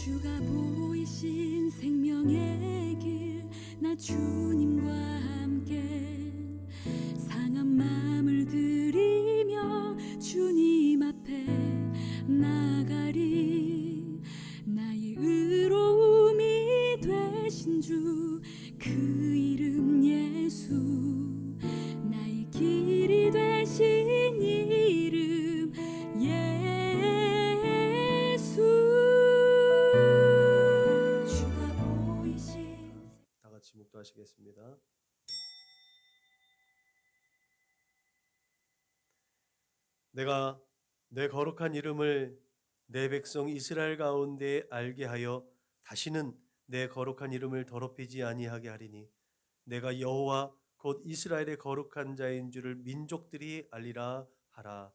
주가 보이신 생명의 길 나 주님과 함께 상한 마음을 들이며 주님 앞에 나가리. 나의 의로움이 되신 주 그 이름 예수, 나의 길이 되신 이름 예수. 주가 보이신. 다 같이 묵도하시겠습니다. 내가 내 거룩한 이름을 내 백성 이스라엘 가운데 알게 하여 다시는 내 거룩한 이름을 더럽히지 아니하게 하리니 내가 여호와 곧 이스라엘의 거룩한 자인 줄을 민족들이 알리라 하라.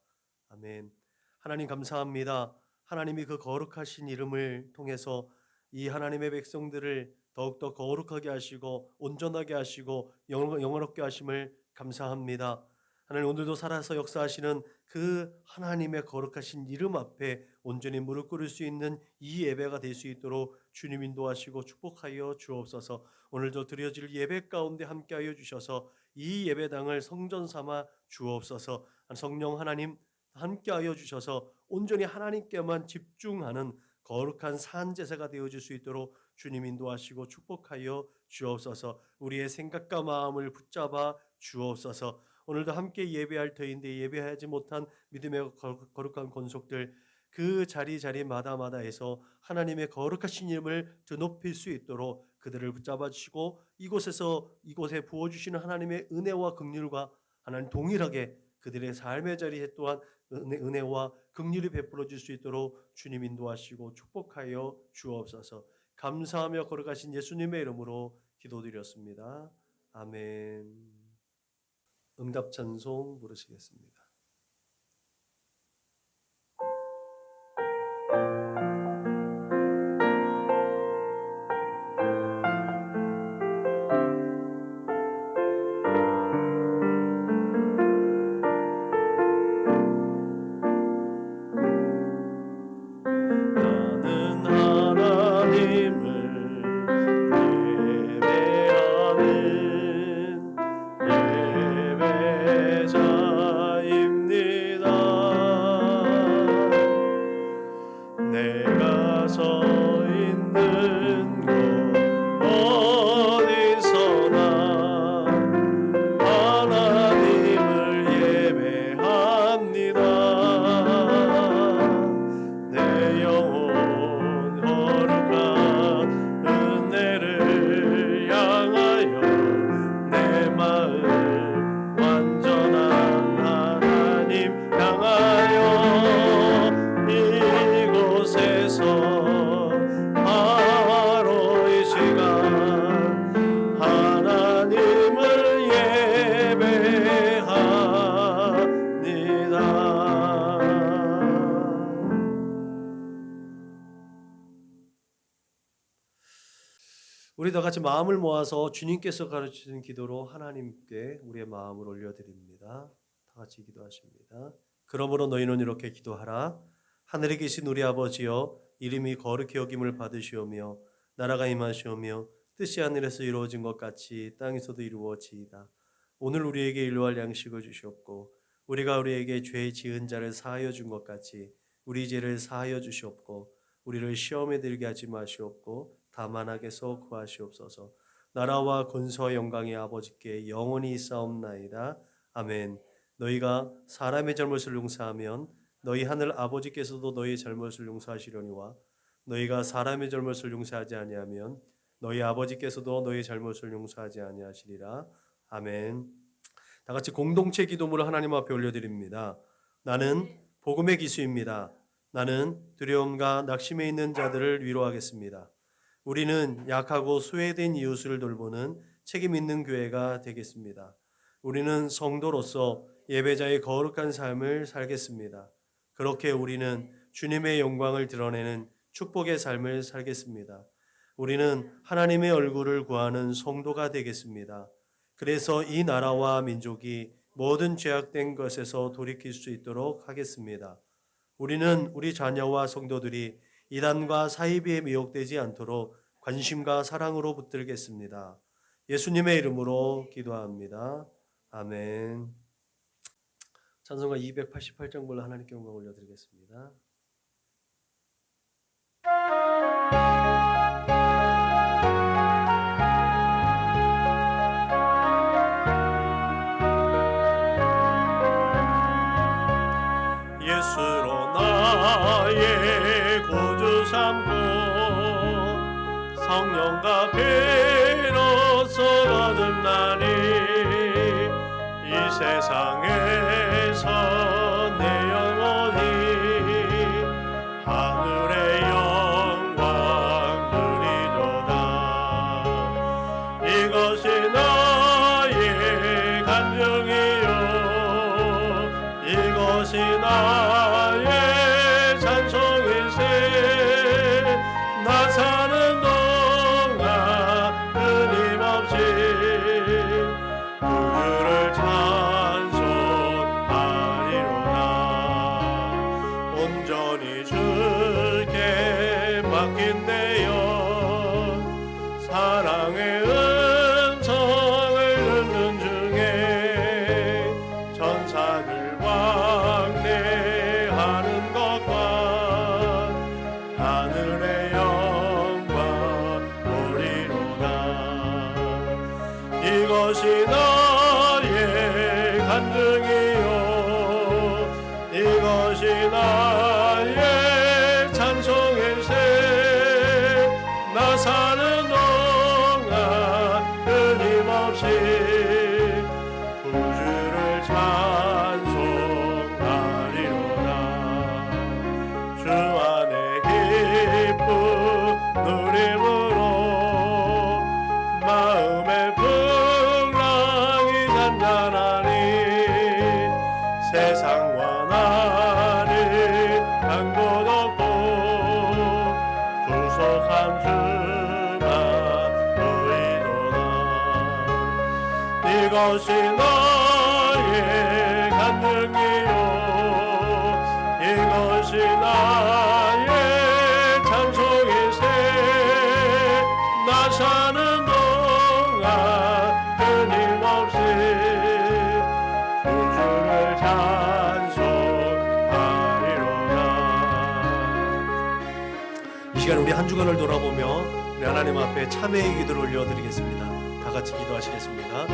아멘. 하나님 감사합니다. 하나님이 그 거룩하신 이름을 통해서 이 하나님의 백성들을 더욱더 거룩하게 하시고 온전하게 하시고 영원롭게 하심을 감사합니다. 하나님, 오늘도 살아서 역사하시는 그 하나님의 거룩하신 이름 앞에 온전히 무릎 꿇을 수 있는 이 예배가 될 수 있도록 주님 인도하시고 축복하여 주옵소서. 오늘도 드려질 예배 가운데 함께하여 주셔서 이 예배당을 성전 삼아 주옵소서. 성령 하나님 함께하여 주셔서 온전히 하나님께만 집중하는 거룩한 산제사가 되어질 수 있도록 주님 인도하시고 축복하여 주옵소서. 우리의 생각과 마음을 붙잡아 주옵소서. 오늘도 함께 예배할 터인데 예배하지 못한 믿음의 거룩한 권속들 그 자리마다에서 하나님의 거룩하신 이름을 드높일 수 있도록 그들을 붙잡아 주시고 이곳에 부어주시는 하나님의 은혜와 긍휼과 하나님 동일하게 그들의 삶의 자리에 또한 은혜와 긍휼이 베풀어 줄 수 있도록 주님 인도하시고 축복하여 주옵소서. 감사하며 거룩하신 예수님의 이름으로 기도드렸습니다. 아멘. 응답 찬송 부르시겠습니다. 나는 하나님을 예배하는 예배자입니다. 내가 서 있는 곳 어디서나 하나님을 예배합니다. 내 영혼 거룩한 은혜를 향하여 내 마음 완전한 하나님 향하여 이곳에서 바로 이 시간 하나님을 예배합니다. 우리 다 같이 마음을 모아서 주님께서 가르치신 기도로 하나님께 우리의 마음을 올려드립니다. 다 같이 기도하십니다. 그러므로 너희는 이렇게 기도하라. 하늘에 계신 우리 아버지여, 이름이 거룩히 여김을 받으시오며 나라가 임하시오며 뜻이 하늘에서 이루어진 것 같이 땅에서도 이루어지이다. 오늘 우리에게 일용할 양식을 주시옵고 우리가 우리에게 죄 지은 자를 사하여 준 것 같이 우리 죄를 사하여 주시옵고 우리를 시험에 들게 하지 마시옵고 다만 악에서 구하시옵소서. 나라와 권세와 영광의 아버지께 영원히 있사옵나이다. 아멘. 너희가 사람의 잘못을 용서하면 너희 하늘 아버지께서도 너희 잘못을 용서하시려니와 너희가 사람의 잘못을 용서하지 아니하면 너희 아버지께서도 너희 잘못을 용서하지 아니하시리라. 아멘. 다 같이 공동체 기도문을 하나님 앞에 올려드립니다. 나는 복음의 기수입니다. 나는 두려움과 낙심에 있는 자들을 위로하겠습니다. 우리는 약하고 소외된 이웃을 돌보는 책임 있는 교회가 되겠습니다. 우리는 성도로서 예배자의 거룩한 삶을 살겠습니다. 그렇게 우리는 주님의 영광을 드러내는 축복의 삶을 살겠습니다. 우리는 하나님의 얼굴을 구하는 성도가 되겠습니다. 그래서 이 나라와 민족이 모든 죄악된 것에서 돌이킬 수 있도록 하겠습니다. 우리는 우리 자녀와 성도들이 이단과 사이비에 미혹되지 않도록 관심과 사랑으로 붙들겠습니다. 예수님의 이름으로 기도합니다. 아멘. 찬송가 288장 불러 하나님께 영광 올려드리겠습니다. 예수로 나의 구주 삼고 성령과 비로소 거듭나니 이 세상에서 내 영혼이 하늘의 영광 누리도다. 이것이 나의 간증이요 이것이 나의 찬송일세. 나 사는 동안 끊임없이 구주를 찬송하리로다. 온전히 주께 맡긴 내 영 사랑의 음성을 듣는 중에 전사들 왕래하는 것과 하늘의 영광 보리로다. 이것이 나의 간증이요 이것이 나의 찬송일세. 나 사는 동안 끊임없이 구주를 찬송하리로다. 주 안에 기쁨 누림으로 마음의 풍랑이 잔잔하니 세상과 나를 간 곳 없고 구속한 주만 보이도다. 이것이 나의 간증이요 이것이 나의 찬송일세. 나 사는 동안 끊임없이 구주를 찬송하리로다. 이 시간 우리 한 주간을 돌아보며 우리 하나님 앞에 참회의 기도를 올려드리겠습니다. 다 같이 기도하시겠습니다.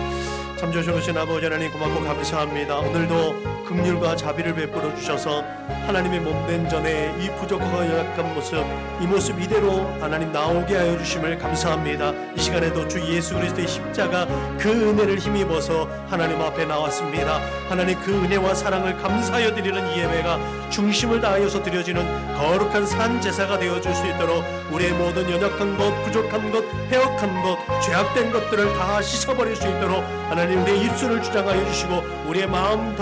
참 좋으신 아버지 하나님 고맙고 감사합니다. 오늘도 긍휼과 자비를 베풀어 주셔서 하나님의 몸된 전에 이 부족하고 연약한 모습 이 모습 이대로 하나님 나오게 하여 주심을 감사합니다. 이 시간에도 주 예수 그리스도의 십자가 그 은혜를 힘입어서 하나님 앞에 나왔습니다. 하나님 그 은혜와 사랑을 감사하여 드리는 이 예배가 중심을 다하여서 드려지는 거룩한 산 제사가 되어줄 수 있도록 우리의 모든 연약한 것 부족한 것 패역한 것 죄악된 것들을 다 씻어버릴 수 있도록 하나님 우리의 입술을 주장하여 주시고 우리의 마음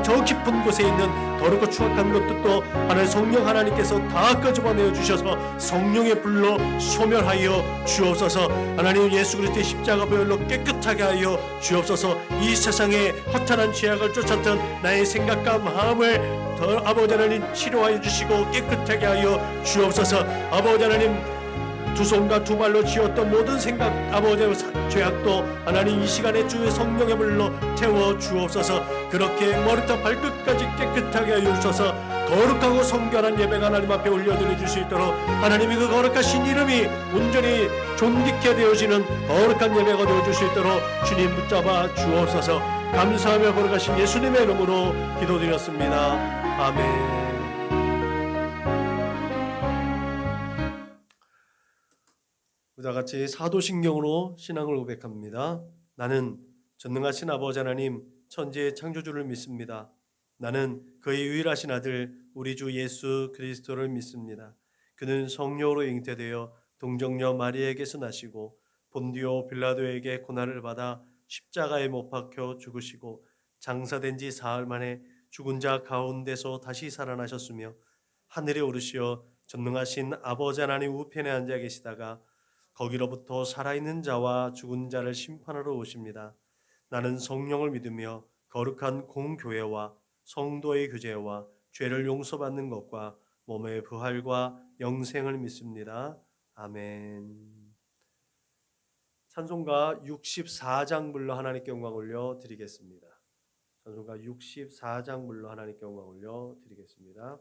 저 깊은 곳에 있는 더럽고 추악한 것들도 하나님 성령 하나님께서 다 끄집어내어 주셔서 성령의 불로 소멸하여 주옵소서. 하나님 예수 그리스도의 십자가 보혈로 깨끗하게 하여 주옵소서. 이 세상에 허탄한 죄악을 쫓았던 나의 생각과 마음을 아버지 하나님 치료하여 주시고 깨끗하게 하여 주옵소서. 아버지 하나님 두 손과 두 발로 지었던 모든 생각 아버지 죄악도 하나님 이 시간에 주의 성령의 불로 태워 주옵소서. 그렇게 머리부터 발끝까지 깨끗하게 하여 주셔서 거룩하고 성결한 예배가 하나님 앞에 올려드려 줄 수 있도록 하나님이 그 거룩하신 이름이 온전히 존귀케 되어지는 거룩한 예배가 되어줄 수 있도록 주님 붙잡아 주옵소서. 감사하며 거룩하신 예수님의 이름으로 기도드렸습니다. 아멘. 우리와 같이 사도신경으로 신앙을 고백합니다. 나는 전능하신 아버지 하나님 천지의 창조주를 믿습니다. 나는 그의 유일하신 아들 우리 주 예수 그리스도를 믿습니다. 그는 성령으로 잉태되어 동정녀 마리아에게서 나시고 본디오 빌라도에게 고난을 받아 십자가에 못 박혀 죽으시고 장사된 지 사흘 만에 죽은 자 가운데서 다시 살아나셨으며 하늘에 오르시어 전능하신 아버지 하나님 우편에 앉아 계시다가 거기로부터 살아있는 자와 죽은 자를 심판하러 오십니다. 나는 성령을 믿으며 거룩한 공교회와 성도의 교제와 죄를 용서받는 것과 몸의 부활과 영생을 믿습니다. 아멘. 찬송가 64장 불러 하나님께 영광 올려 드리겠습니다. 찬송가 64장 불러 하나님께 영광 올려 드리겠습니다.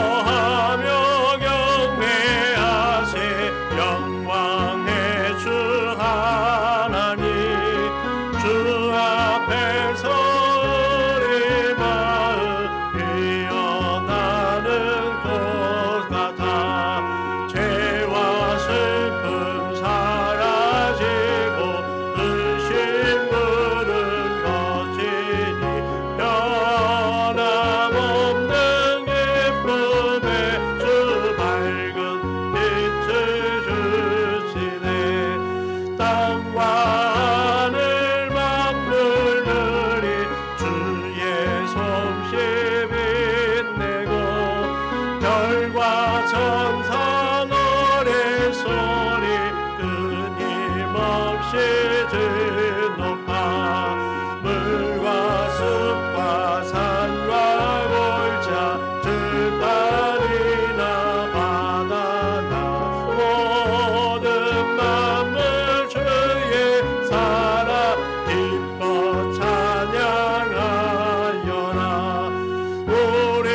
기뻐하며 경배하세 영광의 주 하나님 주 앞에서 우리 마음 피어나는 꽃 같아 죄와 슬픔 사라지고 의심 무는 거지니 변함없는 주 밝은 빛을 주시네 땅과 하늘 만물들이 주의 솜씨 빛내고 별과 천사 노래소리 끊임없이 드높아 물과 숲과 산과 골짜 들판이나 바다나 모든 만물 주의 사랑 기뻐 찬양하여라 우리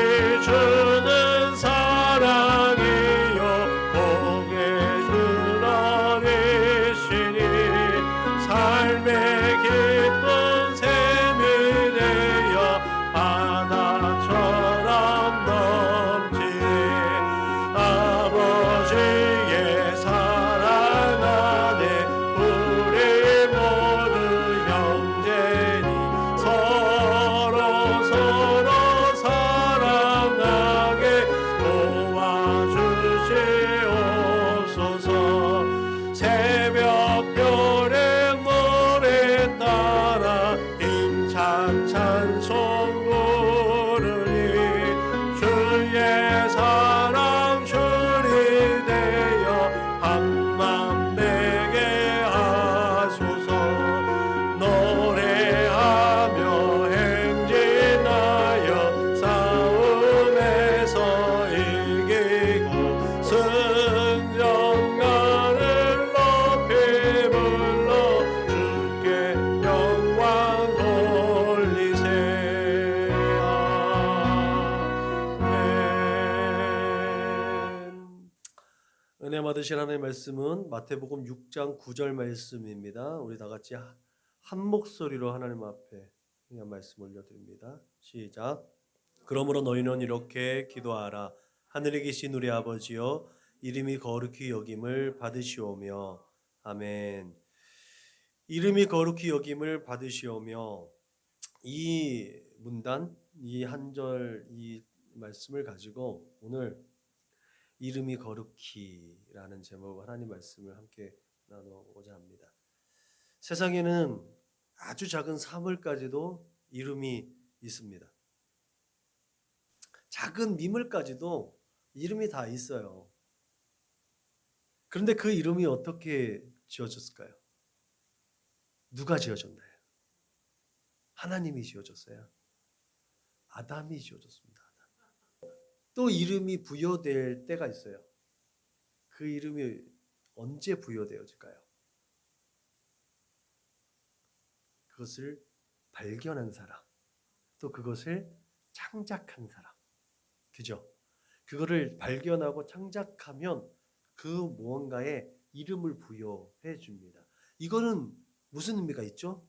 주는 사랑이요 복의 주너니시니 삶의 기쁜 샘이 되어 바다처럼 넘치네 아버지의 사랑 안에 우리 모두 형제니 서로 사랑하게 도와주시옵소서 새벽별의 노래 따라 힘찬 찬송 부르니 주의 사랑 줄이 되어 한맘 되게 하소서 노래하며 행진하여 싸움에서 이기고 승전가를 높이 불러 주께 영광 돌리세 아멘. 은혜 받으실 하나님의 말씀은 마태복음 6장 9절 말씀입니다. 우리 다 같이 한 목소리로 하나님 앞에 그냥 말씀 올려드립니다. 시작. 그러므로 너희는 이렇게 기도하라. 하늘에 계신 우리 아버지여 이름이 거룩히 여김을 받으시오며 아멘. 이름이 거룩히 여김을 받으시오며 이 문단 이 한 절 이 말씀을 가지고 오늘 이름이 거룩히라는 제목으로 하나님 말씀을 함께 나누고자 합니다. 세상에는 아주 작은 사물까지도 이름이 있습니다. 작은 미물까지도 이름이 다 있어요. 그런데 그 이름이 어떻게 지어졌을까요? 누가 지어줬나요? 하나님이 지어줬어요. 아담이 지어줬습니다. 또 이름이 부여될 때가 있어요. 그 이름이 언제 부여되어질까요? 그것을 발견한 사람, 또 그것을 창작한 사람, 그죠? 그거를 발견하고 창작하면 그 무언가에 이름을 부여해 줍니다. 이거는 무슨 의미가 있죠?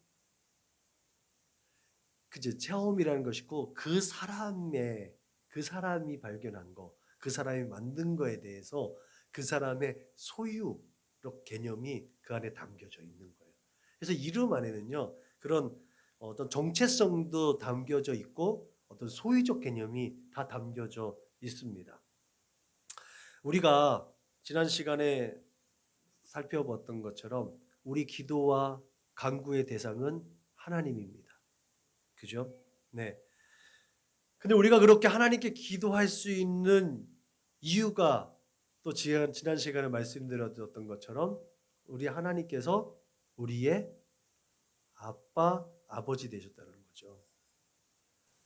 그죠? 체험이라는 것이고 그 사람이 발견한 거, 그 사람이 만든 거에 대해서 그 사람의 소유력 개념이 그 안에 담겨져 있는 거예요. 그래서 이름 안에는요 그런 어떤 정체성도 담겨져 있고 어떤 소유적 개념이 다 담겨져 있습니다. 우리가 지난 시간에 살펴봤던 것처럼 우리 기도와 간구의 대상은 하나님입니다. 그죠? 네. 근데 우리가 그렇게 하나님께 기도할 수 있는 이유가 또 지난 시간에 말씀드렸던 것처럼 우리 하나님께서 우리의 아빠, 아버지 되셨다는 거죠.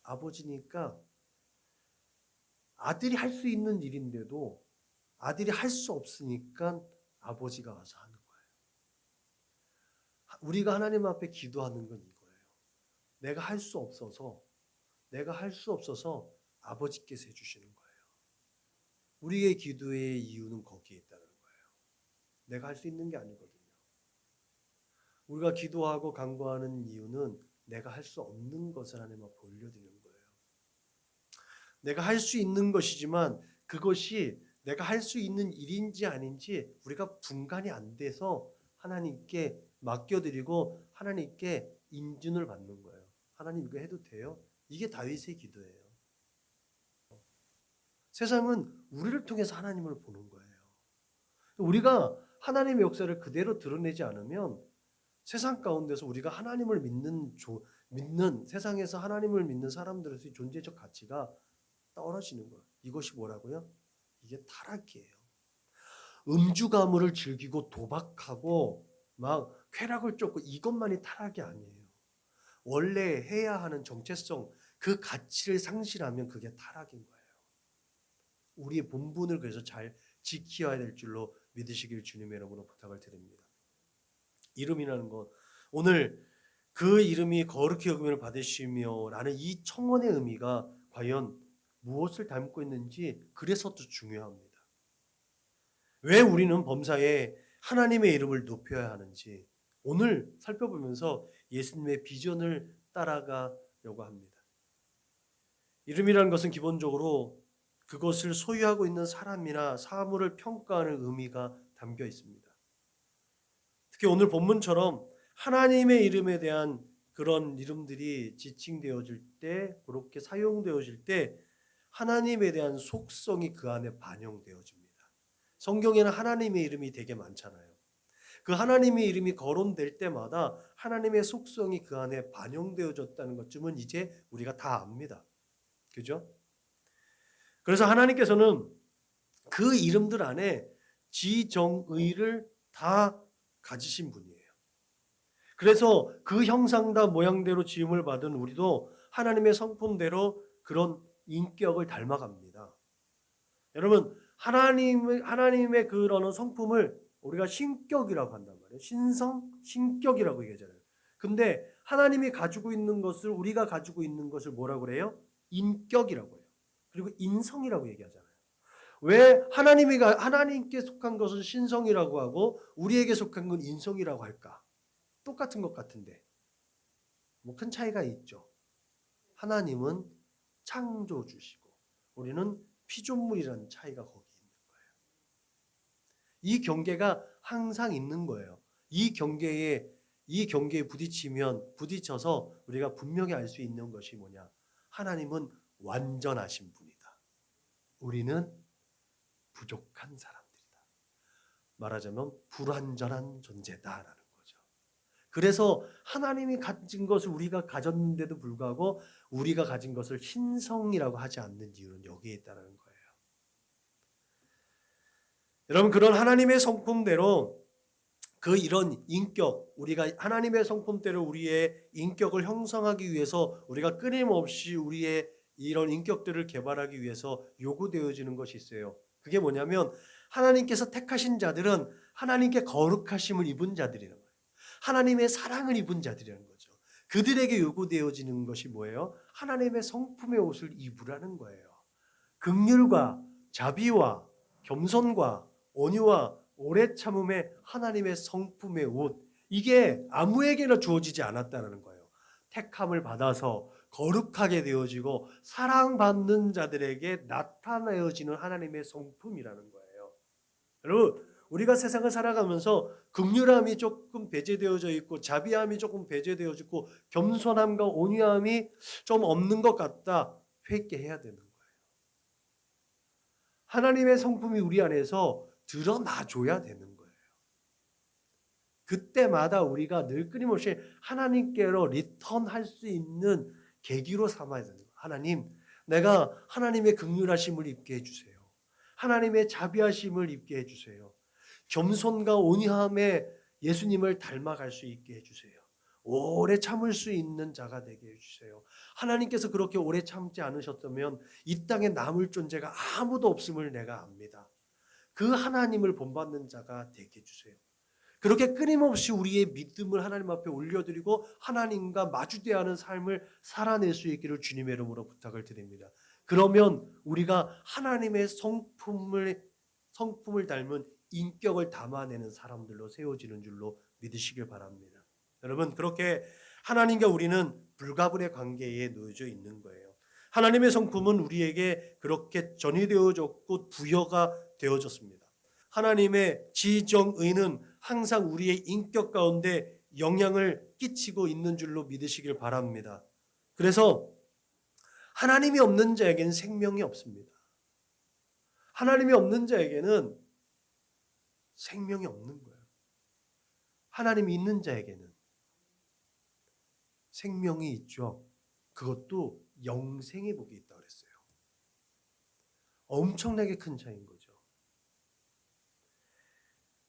아버지니까 아들이 할 수 있는 일인데도 아들이 할 수 없으니까 아버지가 와서 하는 거예요. 우리가 하나님 앞에 기도하는 건 이거예요. 내가 할 수 없어서 아버지께서 해주시는 거예요. 우리의 기도의 이유는 거기에 있다는 거예요. 내가 할 수 있는 게 아니거든요. 우리가 기도하고 간구하는 이유는 내가 할 수 없는 것을 하나님 앞에 올려드리는 거예요. 내가 할 수 있는 것이지만 그것이 내가 할 수 있는 일인지 아닌지 우리가 분간이 안 돼서 하나님께 맡겨드리고 하나님께 인준을 받는 거예요. 하나님 이거 해도 돼요? 이게 다윗의 기도예요. 세상은 우리를 통해서 하나님을 보는 거예요. 우리가 하나님의 역사를 그대로 드러내지 않으면 세상 가운데서 우리가 하나님을 믿는 세상에서 하나님을 믿는 사람들의 존재적 가치가 떨어지는 거예요. 이것이 뭐라고요? 이게 타락이에요. 음주 가물을 즐기고 도박하고 막 쾌락을 쫓고 이것만이 타락이 아니에요. 원래 해야 하는 정체성, 그 가치를 상실하면 그게 타락인 거예요. 우리의 본분을 그래서 잘 지켜야 될 줄로 믿으시길 주님의 이름으로 부탁을 드립니다. 이름이라는 것, 오늘 그 이름이 거룩히 여김을 받으시며 라는 이 청원의 의미가 과연 무엇을 담고 있는지 그래서 더 중요합니다. 왜 우리는 범사에 하나님의 이름을 높여야 하는지 오늘 살펴보면서 예수님의 비전을 따라가려고 합니다. 이름이라는 것은 기본적으로 그것을 소유하고 있는 사람이나 사물을 평가하는 의미가 담겨 있습니다. 특히 오늘 본문처럼 하나님의 이름에 대한 그런 이름들이 지칭되어질 때, 그렇게 사용되어질 때 하나님에 대한 속성이 그 안에 반영되어집니다. 성경에는 하나님의 이름이 되게 많잖아요. 그 하나님의 이름이 거론될 때마다 하나님의 속성이 그 안에 반영되어졌다는 것쯤은 이제 우리가 다 압니다. 그죠? 그래서 하나님께서는 그 이름들 안에 지정의를 다 가지신 분이에요. 그래서 그 형상과 모양대로 지음을 받은 우리도 하나님의 성품대로 그런 인격을 닮아갑니다. 여러분, 하나님의 그런 성품을 우리가 신격이라고 한단 말이에요. 신격이라고 얘기하잖아요. 근데 하나님이 가지고 있는 것을 우리가 가지고 있는 것을 뭐라고 그래요? 인격이라고 해요. 그리고 인성이라고 얘기하잖아요. 왜 하나님께 속한 것은 신성이라고 하고 우리에게 속한 건 인성이라고 할까? 똑같은 것 같은데 뭐 큰 차이가 있죠. 하나님은 창조주시고 우리는 피조물이라는 차이가 거기 있는 거예요. 이 경계가 항상 있는 거예요. 이 경계에 부딪혀서 우리가 분명히 알 수 있는 것이 뭐냐? 하나님은 완전하신 분이다. 우리는 부족한 사람들이다. 말하자면 불완전한 존재다라는 거죠. 그래서 하나님이 가진 것을 우리가 가졌는데도 불구하고 우리가 가진 것을 신성이라고 하지 않는 이유는 여기에 있다는 거예요. 여러분, 그런 하나님의 성품대로 이런 인격, 우리가 하나님의 성품대로 우리의 인격을 형성하기 위해서 우리가 끊임없이 우리의 이런 인격들을 개발하기 위해서 요구되어지는 것이 있어요. 그게 뭐냐면 하나님께서 택하신 자들은 하나님께 거룩하심을 입은 자들이라는 거예요. 하나님의 사랑을 입은 자들이라는 거죠. 그들에게 요구되어지는 것이 뭐예요? 하나님의 성품의 옷을 입으라는 거예요. 긍휼과 자비와 겸손과 온유와 오래 참음의 하나님의 성품의 옷, 이게 아무에게나 주어지지 않았다는 거예요. 택함을 받아서 거룩하게 되어지고 사랑받는 자들에게 나타내어지는 하나님의 성품이라는 거예요. 여러분, 우리가 세상을 살아가면서 긍휼함이 조금 배제되어져 있고 자비함이 조금 배제되어져 있고 겸손함과 온유함이 좀 없는 것 같다, 회개해야 되는 거예요. 하나님의 성품이 우리 안에서 드러나줘야 되는 거예요. 그때마다 우리가 늘 끊임없이 하나님께로 리턴할 수 있는 계기로 삼아야 되는 거예요. 하나님, 내가 하나님의 긍휼하심을 입게 해주세요. 하나님의 자비하심을 입게 해주세요. 겸손과 온유함에 예수님을 닮아갈 수 있게 해주세요. 오래 참을 수 있는 자가 되게 해주세요. 하나님께서 그렇게 오래 참지 않으셨다면 이 땅에 남을 존재가 아무도 없음을 내가 압니다. 그 하나님을 본받는 자가 되게 해주세요. 그렇게 끊임없이 우리의 믿음을 하나님 앞에 올려드리고 하나님과 마주대하는 하는 삶을 살아낼 수 있기를 주님의 이름으로 부탁을 드립니다. 그러면 우리가 하나님의 성품을 닮은 인격을 담아내는 사람들로 세워지는 줄로 믿으시길 바랍니다. 여러분, 그렇게 하나님과 우리는 불가분의 관계에 놓여져 있는 거예요. 하나님의 성품은 우리에게 그렇게 전이되어졌고 부여가 되어졌습니다. 하나님의 지정의는 항상 우리의 인격 가운데 영향을 끼치고 있는 줄로 믿으시길 바랍니다. 그래서 하나님이 없는 자에게는 생명이 없습니다. 하나님이 없는 자에게는 생명이 없는 거예요. 하나님이 있는 자에게는 생명이 있죠. 그것도 영생의 복이 있다고 그랬어요. 엄청나게 큰 차이인 거죠.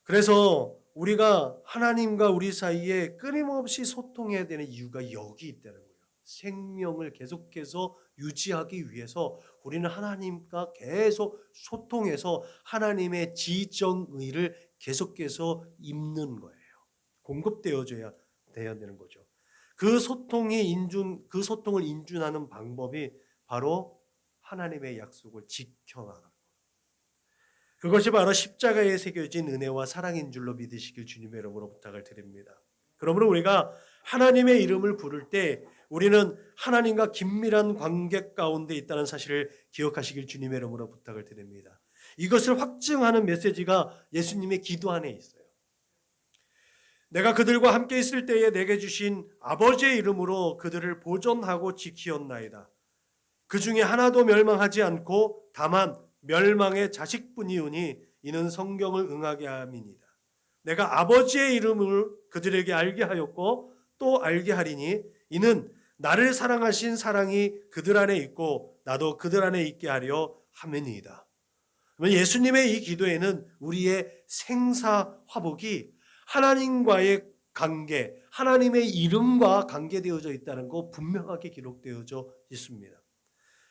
그래서 우리가 하나님과 우리 사이에 끊임없이 소통해야 되는 이유가 여기 있다는 거예요. 생명을 계속해서 유지하기 위해서 우리는 하나님과 계속 소통해서 하나님의 지정의를 계속해서 입는 거예요. 공급되어져야 되는 거죠. 그 소통을 인준하는 방법이 바로 하나님의 약속을 지켜나가는 거예요. 그것이 바로 십자가에 새겨진 은혜와 사랑인 줄로 믿으시길 주님의 이름으로 부탁을 드립니다. 그러므로 우리가 하나님의 이름을 부를 때 우리는 하나님과 긴밀한 관계 가운데 있다는 사실을 기억하시길 주님의 이름으로 부탁을 드립니다. 이것을 확증하는 메시지가 예수님의 기도 안에 있어요. 내가 그들과 함께 있을 때에 내게 주신 아버지의 이름으로 그들을 보존하고 지키었나이다. 그 중에 하나도 멸망하지 않고 다만 멸망의 자식뿐이오니 이는 성경을 응하게 함이니이다. 내가 아버지의 이름을 그들에게 알게 하였고 또 알게 하리니 이는 나를 사랑하신 사랑이 그들 안에 있고 나도 그들 안에 있게 하려 함이니이다. 예수님의 이 기도에는 우리의 생사화복이 하나님과의 관계, 하나님의 이름과 관계되어져 있다는 거 분명하게 기록되어져 있습니다.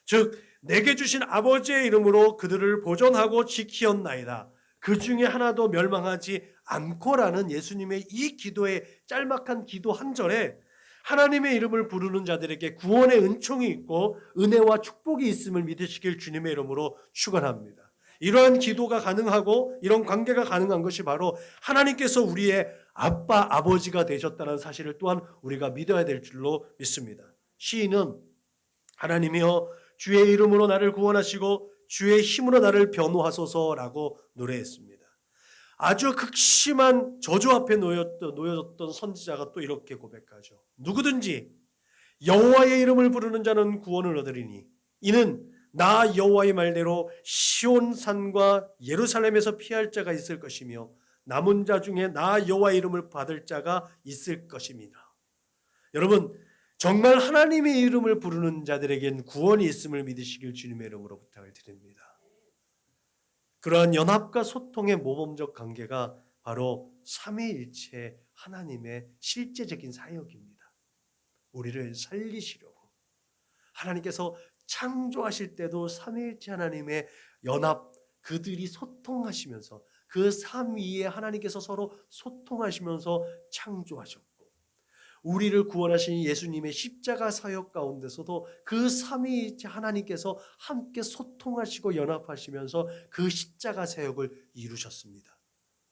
즉 내게 주신 아버지의 이름으로 그들을 보존하고 지키었나이다. 그 중에 하나도 멸망하지 않고라는 예수님의 이 기도의 짤막한 기도 한 절에 하나님의 이름을 부르는 자들에게 구원의 은총이 있고 은혜와 축복이 있음을 믿으시길 주님의 이름으로 축원합니다. 이러한 기도가 가능하고 이런 관계가 가능한 것이 바로 하나님께서 우리의 아빠, 아버지가 되셨다는 사실을 또한 우리가 믿어야 될 줄로 믿습니다. 시인은 하나님이여 주의 이름으로 나를 구원하시고 주의 힘으로 나를 변호하소서라고 노래했습니다. 아주 극심한 저주 앞에 놓여졌던 선지자가 또 이렇게 고백하죠. 누구든지 여호와의 이름을 부르는 자는 구원을 얻으리니 이는 나 여호와의 말대로 시온산과 예루살렘에서 피할 자가 있을 것이며 남은 자 중에 나 여호와의 이름을 받을 자가 있을 것입니다. 여러분, 정말 하나님의 이름을 부르는 자들에겐 구원이 있음을 믿으시길 주님의 이름으로 부탁을 드립니다. 그러한 연합과 소통의 모범적 관계가 바로 삼위일체 하나님의 실제적인 사역입니다. 우리를 살리시려고 하나님께서 창조하실 때도 삼위일체 하나님의 연합, 그들이 소통하시면서 그 삼위에 하나님께서 서로 소통하시면서 창조하셨고 우리를 구원하신 예수님의 십자가 사역 가운데서도 그 삼위일체 하나님께서 함께 소통하시고 연합하시면서 그 십자가 사역을 이루셨습니다.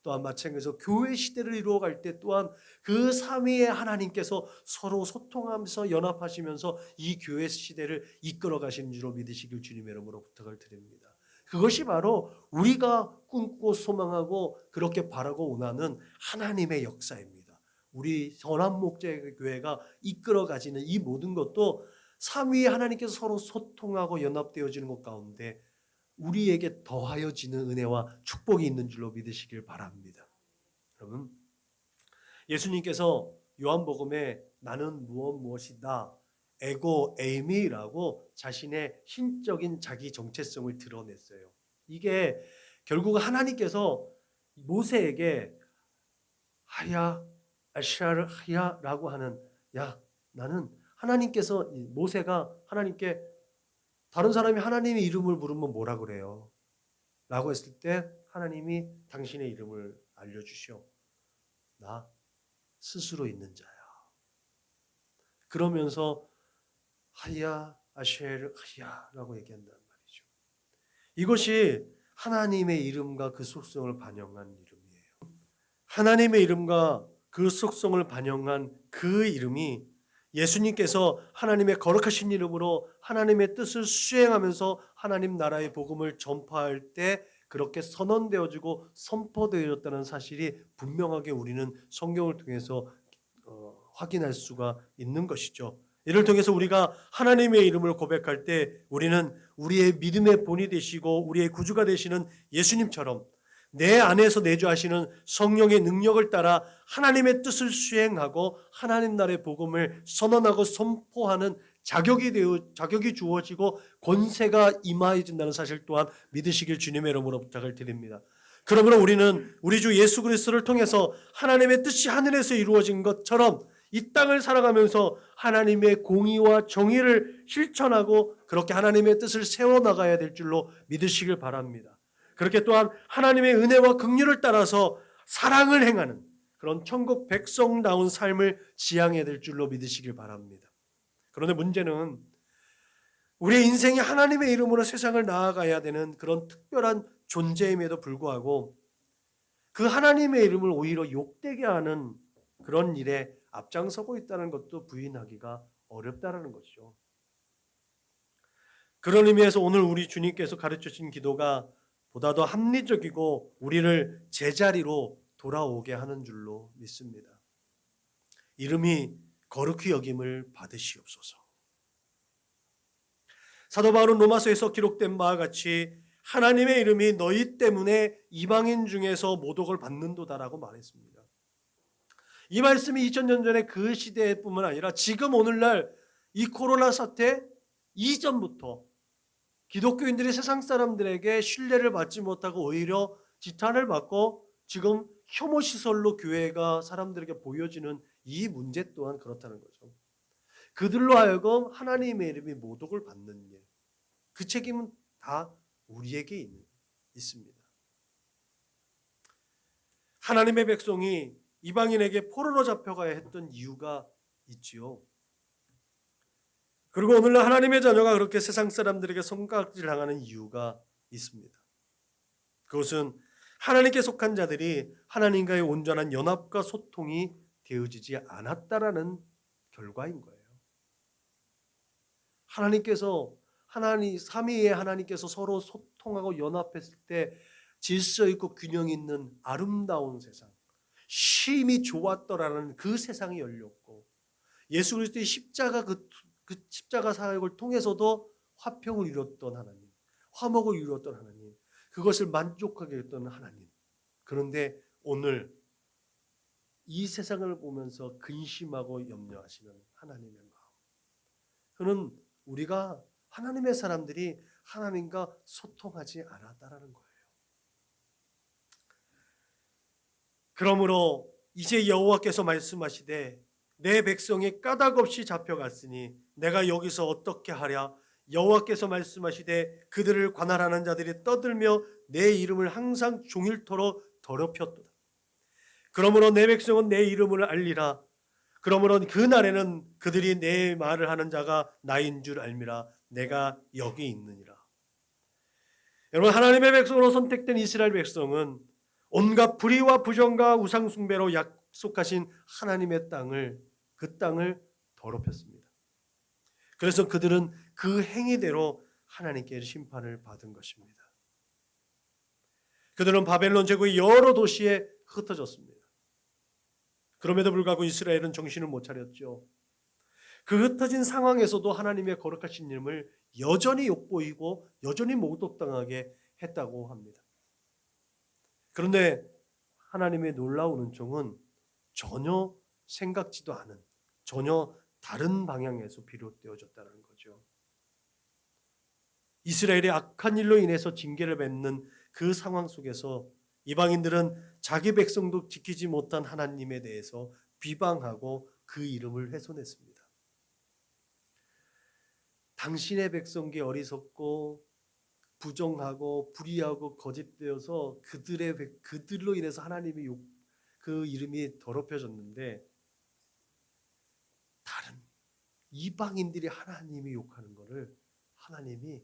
또한 마찬가지로 교회 시대를 이루어갈 때 또한 그 삼위의 하나님께서 서로 소통하면서 연합하시면서 이 교회 시대를 이끌어 가시는 줄로 믿으시길 주님의 이름으로 부탁을 드립니다. 그것이 바로 우리가 꿈꾸고 소망하고 그렇게 바라고 원하는 하나님의 역사입니다. 우리 전환목자교회가 이끌어 가시는 이 모든 것도 삼위의 하나님께서 서로 소통하고 연합되어지는 것 가운데 우리에게 더하여지는 은혜와 축복이 있는 줄로 믿으시길 바랍니다. 여러분, 예수님께서 요한복음에 나는 무엇이다 에고 에이미라고 자신의 신적인 자기 정체성을 드러냈어요. 이게 결국 하나님께서 모세에게 하야 아샤르 하야라고 하는, 야 나는 하나님께서, 모세가 하나님께 다른 사람이 하나님의 이름을 부르면 뭐라 그래요? 라고 했을 때 하나님이 당신의 이름을 알려주시오. 나 스스로 있는 자야. 그러면서 하야 아쉐르 하야라고 얘기한다는 말이죠. 이것이 하나님의 이름과 그 속성을 반영한 이름이에요. 하나님의 이름과 그 속성을 반영한 그 이름이 예수님께서 하나님의 거룩하신 이름으로 하나님의 뜻을 수행하면서 하나님 나라의 복음을 전파할 때 그렇게 선언되어지고 선포되어졌다는 사실이 분명하게 우리는 성경을 통해서 확인할 수가 있는 것이죠. 이를 통해서 우리가 하나님의 이름을 고백할 때 우리는 우리의 믿음의 본이 되시고 우리의 구주가 되시는 예수님처럼 내 안에서 내주하시는 성령의 능력을 따라 하나님의 뜻을 수행하고 하나님 나라의 복음을 선언하고 선포하는 자격이 주어지고 권세가 임하여진다는 사실 또한 믿으시길 주님의 이름으로 부탁을 드립니다. 그러므로 우리는 우리 주 예수 그리스도를 통해서 하나님의 뜻이 하늘에서 이루어진 것처럼 이 땅을 살아가면서 하나님의 공의와 정의를 실천하고 그렇게 하나님의 뜻을 세워나가야 될 줄로 믿으시길 바랍니다. 그렇게 또한 하나님의 은혜와 긍휼을 따라서 사랑을 행하는 그런 천국 백성다운 삶을 지향해야 될 줄로 믿으시길 바랍니다. 그런데 문제는 우리의 인생이 하나님의 이름으로 세상을 나아가야 되는 그런 특별한 존재임에도 불구하고 그 하나님의 이름을 오히려 욕되게 하는 그런 일에 앞장서고 있다는 것도 부인하기가 어렵다는 것이죠. 그런 의미에서 오늘 우리 주님께서 가르쳐주신 기도가 보다 더 합리적이고 우리를 제자리로 돌아오게 하는 줄로 믿습니다. 이름이 거룩히 여김을 받으시옵소서. 사도 바울은 로마서에서 기록된 바와 같이 하나님의 이름이 너희 때문에 이방인 중에서 모독을 받는도다라고 말했습니다. 이 말씀이 2000년 전에 그 시대뿐만 아니라 지금 오늘날 이 코로나 사태 이전부터 기독교인들이 세상 사람들에게 신뢰를 받지 못하고 오히려 지탄을 받고 지금 혐오시설로 교회가 사람들에게 보여지는 이 문제 또한 그렇다는 거죠. 그들로 하여금 하나님의 이름이 모독을 받는 일, 그 책임은 다 우리에게 있습니다. 하나님의 백성이 이방인에게 포로로 잡혀가야 했던 이유가 있지요. 그리고 오늘날 하나님의 자녀가 그렇게 세상 사람들에게 손가락질 당하는 이유가 있습니다. 그것은 하나님께 속한 자들이 하나님과의 온전한 연합과 소통이 되어지지 않았다라는 결과인 거예요. 삼위의 하나님께서 서로 소통하고 연합했을 때 질서 있고 균형 있는 아름다운 세상, 쉼이 좋았더라는 그 세상이 열렸고 예수 그리스도의 십자가 그 십자가 사역을 통해서도 화평을 이뤘던 하나님, 화목을 이뤘던 하나님, 그것을 만족하게 했던 하나님. 그런데 오늘 이 세상을 보면서 근심하고 염려하시는 하나님의 마음. 그는 우리가 하나님의 사람들이 하나님과 소통하지 않았다라는 거예요. 그러므로 이제 여호와께서 말씀하시되 내 백성이 까닭 없이 잡혀갔으니 내가 여기서 어떻게 하랴. 여호와께서 말씀하시되 그들을 관할하는 자들이 떠들며 내 이름을 항상 종일토록 더럽혔도다. 그러므로 내 백성은 내 이름을 알리라. 그러므로 그 날에는 그들이 내 말을 하는 자가 나인 줄 알미라. 내가 여기 있느니라. 여러분, 하나님의 백성으로 선택된 이스라엘 백성은 온갖 불의와 부정과 우상 숭배로 약속하신 하나님의 땅을, 그 땅을 더럽혔습니다. 그래서 그들은 그 행위대로 하나님께 심판을 받은 것입니다. 그들은 바벨론 제국의 여러 도시에 흩어졌습니다. 그럼에도 불구하고 이스라엘은 정신을 못 차렸죠. 그 흩어진 상황에서도 하나님의 거룩하신 이름을 여전히 욕보이고 여전히 모독당하게 했다고 합니다. 그런데 하나님의 놀라운 은총은 전혀 생각지도 않은, 전혀 다른 방향에서 비롯되어졌다는 거죠. 이스라엘의 악한 일로 인해서 징계를 받는 그 상황 속에서 이방인들은 자기 백성도 지키지 못한 하나님에 대해서 비방하고 그 이름을 훼손했습니다. 당신의 백성이 어리석고 부정하고 불의하고 거짓되어서 그들로 인해서 하나님의 그 이름이 더럽혀졌는데, 다른 이방인들이 하나님이 욕하는 것을 하나님이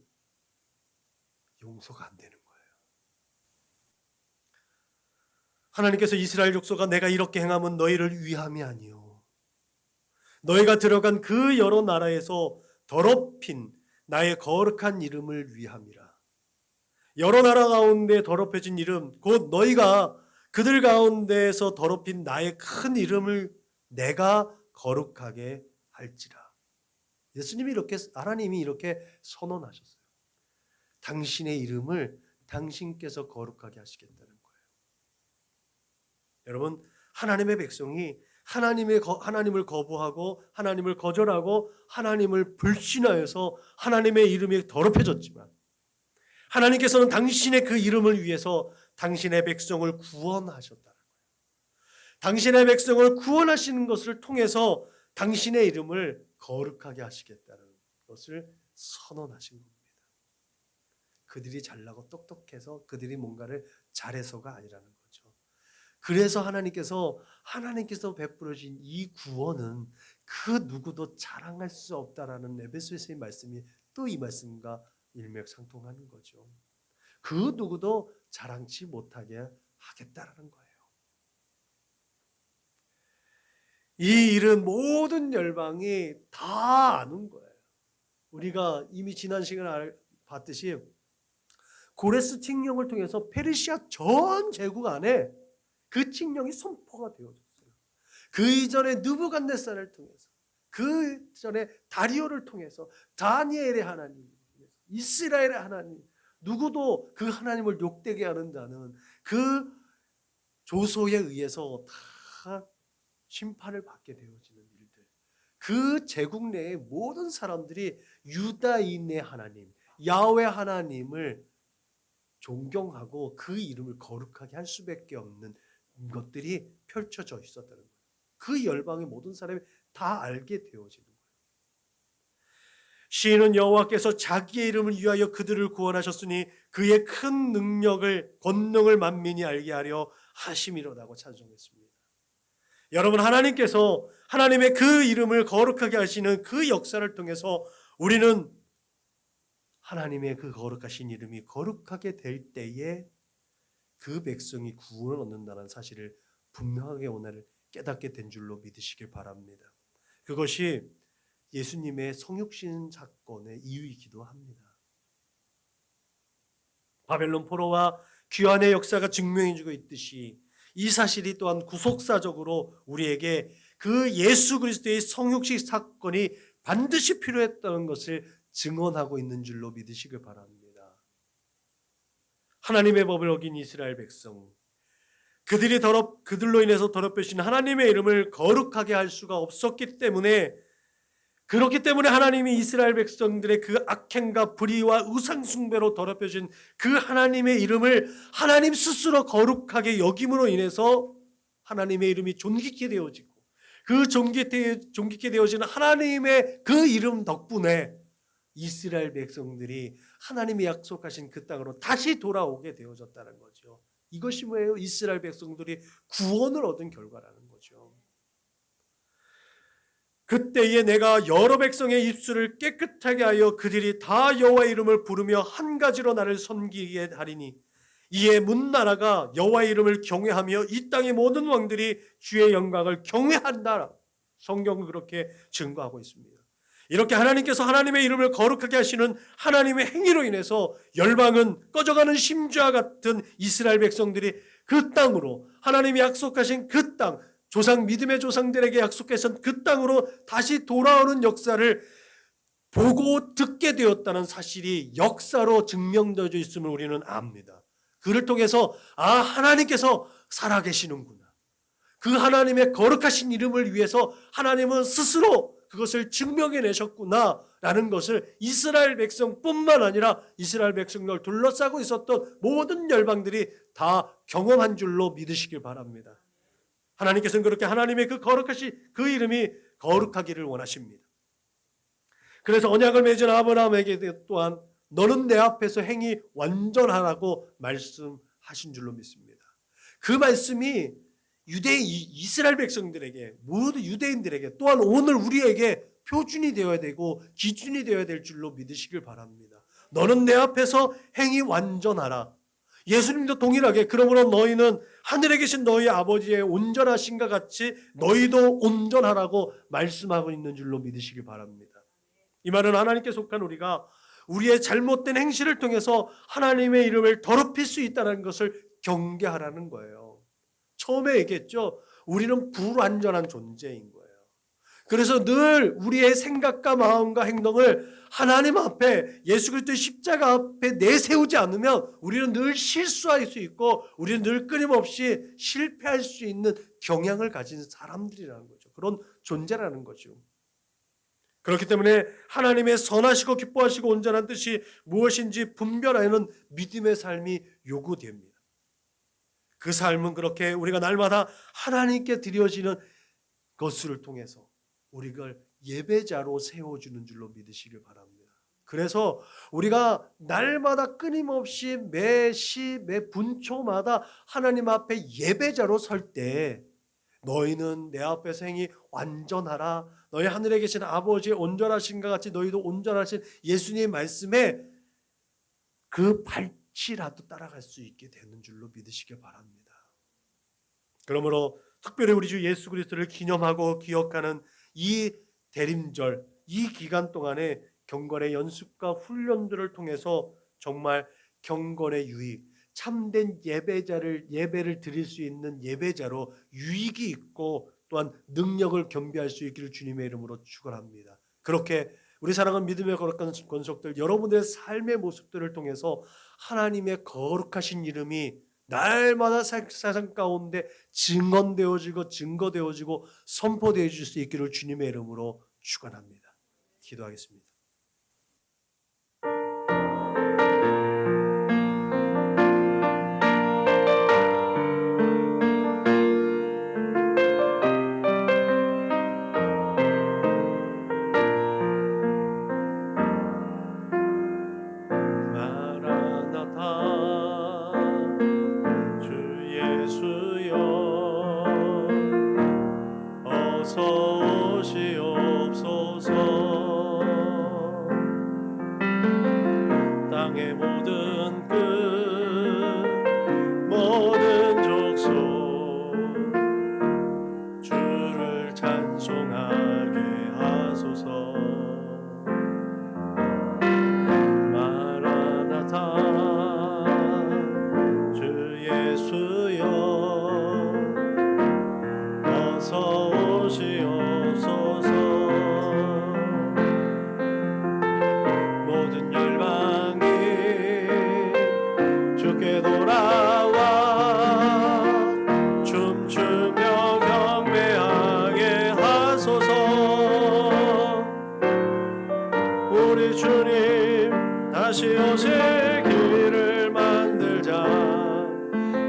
용서가 안 되는 거예요. 하나님께서 이스라엘 족속아 내가 이렇게 행하면 너희를 위함이 아니요 너희가 들어간 그 여러 나라에서 더럽힌 나의 거룩한 이름을 위함이라. 여러 나라 가운데 더럽혀진 이름, 곧 너희가 그들 가운데에서 더럽힌 나의 큰 이름을 내가 거룩하게 할지라. 하나님이 이렇게 선언하셨어요. 당신의 이름을 당신께서 거룩하게 하시겠다는 거예요. 여러분, 하나님의 백성이 하나님을 거부하고 하나님을 거절하고 하나님을 불신하여서 하나님의 이름이 더럽혀졌지만, 하나님께서는 당신의 그 이름을 위해서 당신의 백성을 구원하셨다는 거예요. 당신의 백성을 구원하시는 것을 통해서 당신의 이름을 거룩하게 하시겠다는 것을 선언하신 겁니다. 그들이 잘나고 똑똑해서 그들이 뭔가를 잘해서가 아니라는 거죠. 그래서 하나님께서 베풀어 주신 이 구원은 그 누구도 자랑할 수 없다라는 에베소서의 말씀이 또 이 말씀과 일맥상통하는 거죠. 그 누구도 자랑치 못하게 하겠다라는 거예요. 이 일은 모든 열방이 다 아는 거예요. 우리가 이미 지난 시간에 봤듯이 고레스 칙령을 통해서 페르시아 전 제국 안에 그 칙령이 선포가 되어졌어요. 그 이전에 느부갓네살을 통해서, 그 전에 다리오를 통해서, 다니엘의 하나님, 이스라엘의 하나님, 누구도 그 하나님을 욕되게 하는 자는 그 조소에 의해서 다 심판을 받게 되어지는 일들. 그 제국 내의 모든 사람들이 유다인의 하나님, 야훼 하나님을 존경하고 그 이름을 거룩하게 할 수밖에 없는 것들이 펼쳐져 있었다는 거예요. 그 열방의 모든 사람이 다 알게 되어지는 거예요. 시인은 여호와께서 자기의 이름을 위하여 그들을 구원하셨으니 그의 큰 권능을 만민이 알게 하려 하심이로다고 찬송했습니다. 여러분, 하나님께서 하나님의 그 이름을 거룩하게 하시는 그 역사를 통해서 우리는 하나님의 그 거룩하신 이름이 거룩하게 될 때에 그 백성이 구원을 얻는다는 사실을 분명하게 오늘 깨닫게 된 줄로 믿으시길 바랍니다. 그것이 예수님의 성육신 사건의 이유이기도 합니다. 바벨론 포로와 귀환의 역사가 증명해주고 있듯이 이 사실이 또한 구속사적으로 우리에게 그 예수 그리스도의 성육신 사건이 반드시 필요했다는 것을 증언하고 있는 줄로 믿으시길 바랍니다. 하나님의 법을 어긴 이스라엘 백성, 그들로 인해서 더럽혀진 하나님의 이름을 거룩하게 할 수가 없었기 때문에, 그렇기 때문에 하나님이 이스라엘 백성들의 그 악행과 불의와 우상숭배로 더럽혀진 그 하나님의 이름을 하나님 스스로 거룩하게 여김으로 인해서 하나님의 이름이 존귀케 되어지고, 그 존귀케 되어지는 하나님의 그 이름 덕분에 이스라엘 백성들이 하나님이 약속하신 그 땅으로 다시 돌아오게 되어졌다는 거죠. 이것이 뭐예요? 이스라엘 백성들이 구원을 얻은 결과라는 거죠. 그때에 내가 여러 백성의 입술을 깨끗하게 하여 그들이 다 여호와의 이름을 부르며 한 가지로 나를 섬기게 하리니 이에 문나라가 여호와의 이름을 경외하며 이 땅의 모든 왕들이 주의 영광을 경외한다. 성경은 그렇게 증거하고 있습니다. 이렇게 하나님께서 하나님의 이름을 거룩하게 하시는 하나님의 행위로 인해서 열방은 꺼져가는 심주와 같은 이스라엘 백성들이 그 땅으로, 하나님이 약속하신 그 땅, 믿음의 조상들에게 약속하신 그 땅으로 다시 돌아오는 역사를 보고 듣게 되었다는 사실이 역사로 증명되어져 있음을 우리는 압니다. 그를 통해서 하나님께서 살아계시는구나. 그 하나님의 거룩하신 이름을 위해서 하나님은 스스로 그것을 증명해내셨구나 라는 것을 이스라엘 백성뿐만 아니라 이스라엘 백성을 둘러싸고 있었던 모든 열방들이 다 경험한 줄로 믿으시길 바랍니다. 하나님께서는 그렇게 하나님의 그 거룩하신 그 이름이 거룩하기를 원하십니다. 그래서 언약을 맺은 아브라함에게 또한 너는 내 앞에서 행히 완전하라고 말씀하신 줄로 믿습니다. 그 말씀이 이스라엘 백성들에게, 모두 유대인들에게, 또한 오늘 우리에게 표준이 되어야 되고 기준이 되어야 될 줄로 믿으시길 바랍니다. 너는 내 앞에서 행히 완전하라. 예수님도 동일하게 그러므로 너희는 하늘에 계신 너희 아버지의 온전하신가 같이 너희도 온전하라고 말씀하고 있는 줄로 믿으시길 바랍니다. 이 말은 하나님께 속한 우리가 우리의 잘못된 행실을 통해서 하나님의 이름을 더럽힐 수 있다는 것을 경계하라는 거예요. 처음에 얘기했죠. 우리는 불완전한 존재인 거예요. 그래서 늘 우리의 생각과 마음과 행동을 하나님 앞에, 예수 그리스도의 십자가 앞에 내세우지 않으면 우리는 늘 실수할 수 있고 우리는 늘 끊임없이 실패할 수 있는 경향을 가진 사람들이라는 거죠. 그런 존재라는 거죠. 그렇기 때문에 하나님의 선하시고 기뻐하시고 온전한 뜻이 무엇인지 분별하는 믿음의 삶이 요구됩니다. 그 삶은 그렇게 우리가 날마다 하나님께 드려지는 것을 통해서 우리를 예배자로 세워주는 줄로 믿으시길 바랍니다. 그래서 우리가 날마다 끊임없이 매 시, 매 분초마다 하나님 앞에 예배자로 설 때 너희는 내 앞에서 행히 완전하라. 너희 하늘에 계신 아버지의 온전하신가 같이 너희도 온전하신 예수님의 말씀에 그 발치라도 따라갈 수 있게 되는 줄로 믿으시길 바랍니다. 그러므로 특별히 우리 주 예수 그리스도를 기념하고 기억하는 이 대림절, 이 기간 동안에 경건의 연습과 훈련들을 통해서 정말 경건의 유익, 참된 예배를 드릴 수 있는 예배자로 유익이 있고 또한 능력을 겸비할 수 있기를 주님의 이름으로 축원합니다. 그렇게 우리 사랑하는 믿음의 거룩한 권속들, 여러분들의 삶의 모습들을 통해서 하나님의 거룩하신 이름이 날마다 세상 가운데 증언되어지고 증거되어지고 선포되어질 수 있기를 주님의 이름으로 축원합니다. 기도하겠습니다. 땅의 모든 끝 모든 족속 주를 찬송하게 하소서. 마라나타 주 예수여 어서 오시옵소서. 모든 열방이 주께 돌아와 춤추며 경배하게 하소서. 우리 주님 다시 오실 길을 만들자.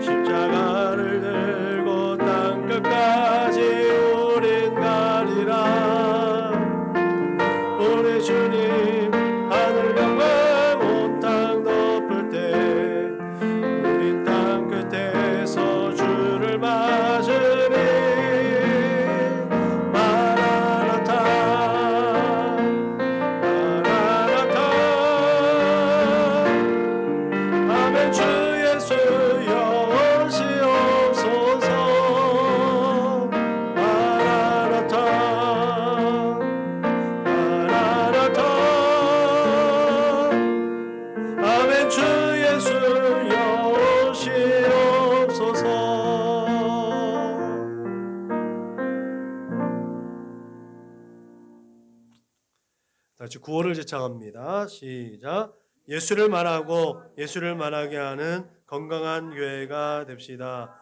십자가를 들고 땅 끝까지 우린 가리라. 우리 주님 하늘 영광 온 땅 덮을 때 우린 땅 끝에서 주를 맞으리. 마라나타 마라나타 아멘. 주 예수여 오시옵소서. 마라나타 마라나타 아멘. 주 예수여 오시옵소서. 다시 구호를 제창합니다. 시작. 예수를 말하고 예수를 말하게 하는 건강한 교회가 됩시다.